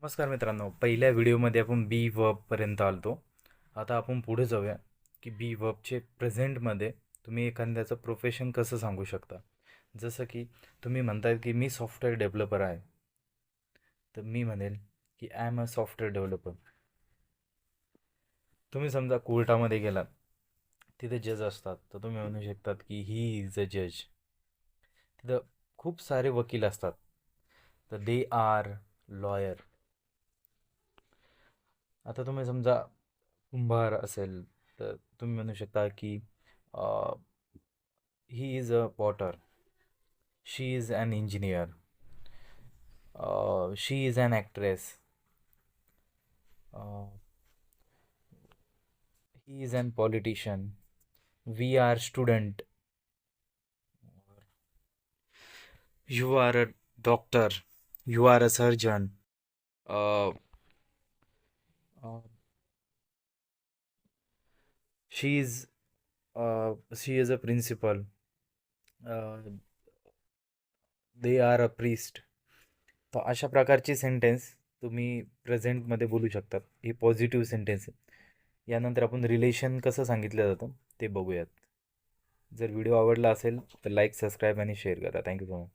नमस्कार मित्रांनो, पहिल्या व्हिडिओमध्ये आपण बी वर्बपर्यंत आलतो. आता आपण पुढे जाऊया की बी वर्बचे प्रेझेंटमध्ये तुम्ही एखाद्याचं प्रोफेशन कसं सांगू शकता. जसं की तुम्ही म्हणताय की मी सॉफ्टवेअर डेव्हलपर आहे, तर मी म्हणेल की I am a software developer. तुम्ही समजा कोर्टामध्ये गेलात, तिथे जज असतात, तर तुम्ही म्हणू शकतात की ही इज अ जज. तिथं खूप सारे वकील असतात, तर दे आर लॉयर. आता तुम्ही समजा कुंभार असेल, तर तुम्ही म्हणू शकता की he is a potter, she is an engineer, she is an actress, he is an politician, we are student, you are a doctor, you are a surgeon, she is she is a principal, they are a priest. तर अशा प्रकारचे sentence तुम्ही प्रेझेंटमध्ये बोलू शकतात. हे positive sentence आहे. यानंतर आपण रिलेशन कसं सांगितलं जातं ते बघूयात. जर व्हिडिओ आवडला असेल तर लाईक, सबस्क्राईब आणि शेअर करा. Thank you so much.